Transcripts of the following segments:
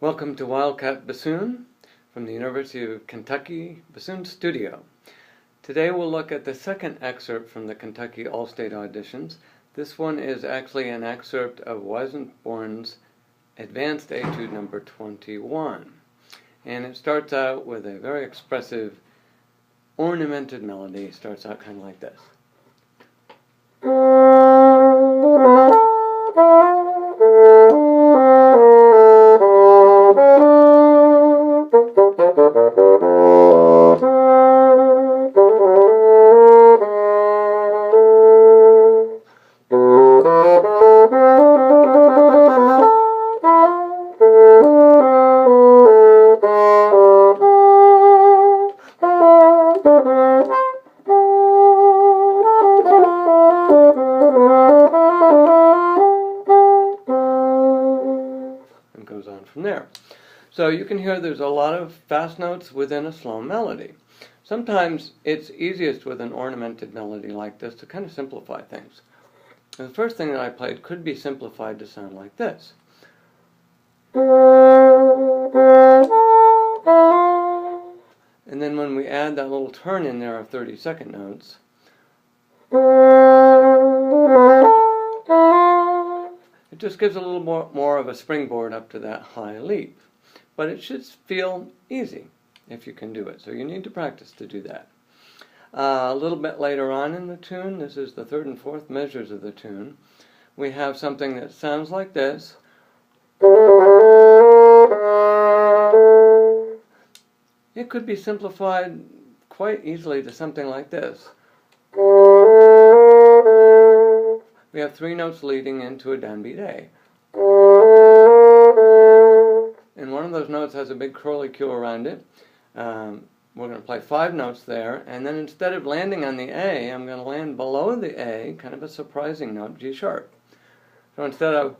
Welcome to Wildcat Bassoon from the University of Kentucky Bassoon Studio. Today we'll look at the second excerpt from the Kentucky All-State Auditions. This one is actually an excerpt of Weissenborn's Advanced Etude number 21. And it starts out with a very expressive ornamented melody. It starts out kind of like this. Goes on from there. So you can hear there's a lot of fast notes within a slow melody. Sometimes it's easiest with an ornamented melody like this to kind of simplify things. And the first thing that I played could be simplified to sound like this. And then when we add that little turn in there of 30-second notes, it just gives a little more of a springboard up to that high leap. But it should feel easy if you can do it. So you need to practice to do that. A little bit later on in the tune, this is the third and fourth measures of the tune, we have something that sounds like this. It could be simplified quite easily to something like this. We have three notes leading into a downbeat A. And one of those notes has a big curly Q around it. We're going to play 5 notes there, and then instead of landing on the A, I'm going to land below the A, kind of a surprising note, G sharp. So instead of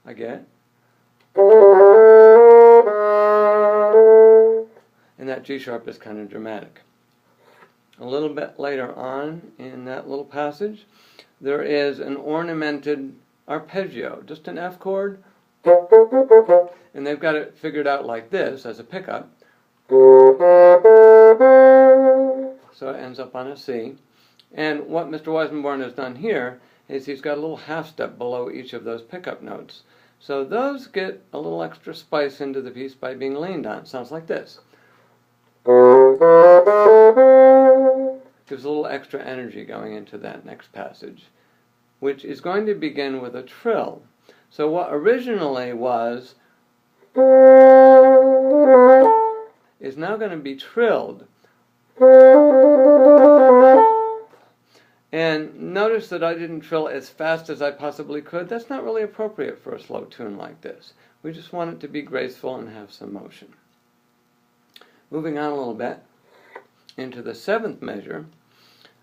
I get, and that G sharp is kind of dramatic. A little bit later on in that little passage, there is an ornamented arpeggio, just an F chord, and they've got it figured out like this as a pickup. So it ends up on a C. And what Mr. Weissenborn has done here is he's got a little half step below each of those pickup notes. So those get a little extra spice into the piece by being leaned on. It sounds like this. Gives a little extra energy going into that next passage, which is going to begin with a trill. So what originally was is now going to be trilled. And notice that I didn't trill as fast as I possibly could. That's not really appropriate for a slow tune like this. We just want it to be graceful and have some motion. Moving on a little bit into the 7th measure,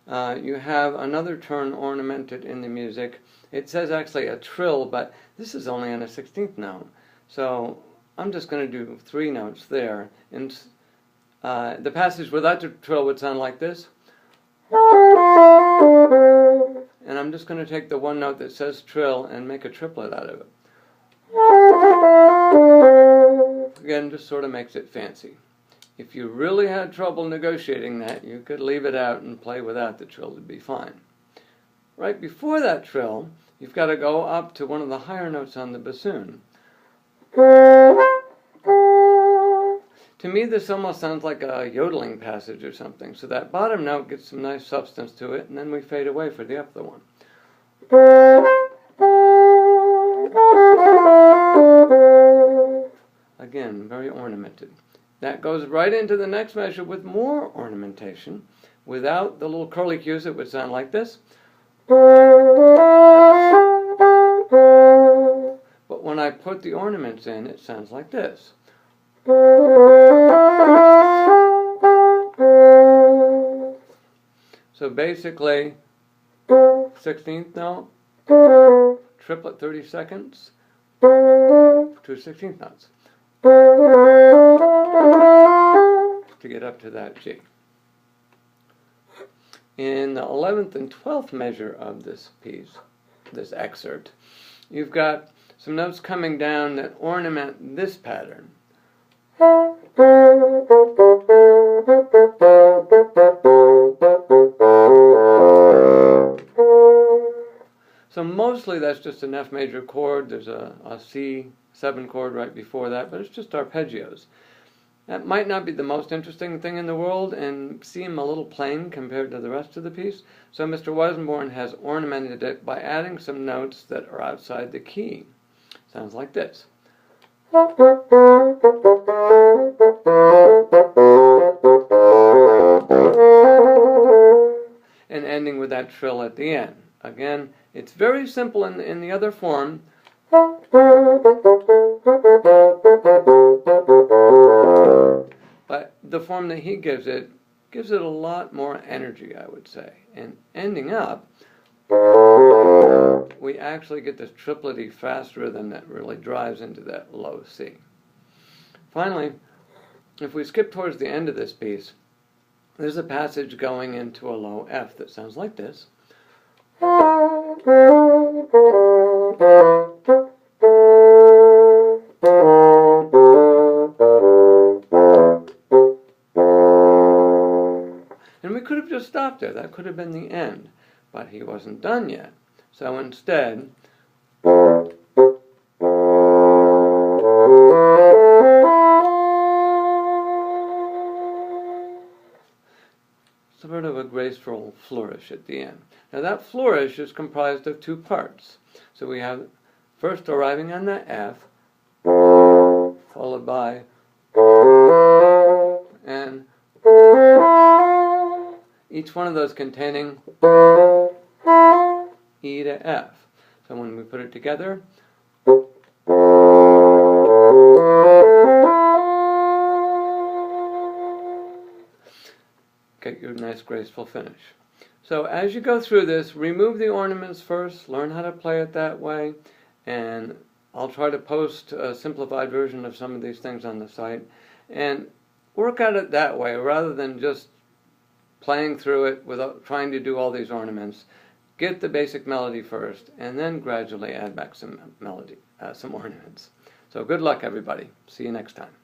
you have another turn ornamented in the music. It says actually a trill, but this is only on a 16th note. So I'm just going to do 3 notes there. And the passage without the trill would sound like this. And I'm just going to take the one note that says trill and make a triplet out of it. Again, just sort of makes it fancy. If you really had trouble negotiating that, you could leave it out and play without the trill to be fine. Right before that trill, you've got to go up to one of the higher notes on the bassoon. To me, this almost sounds like a yodeling passage or something. So that bottom note gets some nice substance to it, and then we fade away for the other one. Again, very ornamented. That goes right into the next measure with more ornamentation. Without the little curly Q's, it would sound like this. But when I put the ornaments in, it sounds like this. So basically, 16th note, triplet 30 seconds, 2 16th notes. To get up to that G. In the 11th and 12th measure of this piece, this excerpt, you've got some notes coming down that ornament this pattern. So mostly that's just an F major chord. There's a C7 chord right before that, but it's just arpeggios. That might not be the most interesting thing in the world and seem a little plain compared to the rest of the piece. So Mr. Weissenborn has ornamented it by adding some notes that are outside the key. Sounds like this. And ending with that trill at the end. Again, it's very simple in the other form. But the form that he gives it a lot more energy, I would say. And ending up, we actually get this triplety fast rhythm that really drives into that low C. Finally, if we skip towards the end of this piece, there's a passage going into a low F that sounds like this. And we could have just stopped there. That could have been the end. But he wasn't done yet. So instead, sort of a graceful flourish at the end. Now that flourish is comprised of two parts. So we have first arriving on that F, followed by and each one of those containing E to F. So when we put it together, get your nice graceful finish. So as you go through this, remove the ornaments first, learn how to play it that way, and I'll try to post a simplified version of some of these things on the site, and work at it that way rather than just playing through it without trying to do all these ornaments. Get the basic melody first, and then gradually add back some ornaments. So good luck, everybody. See you next time.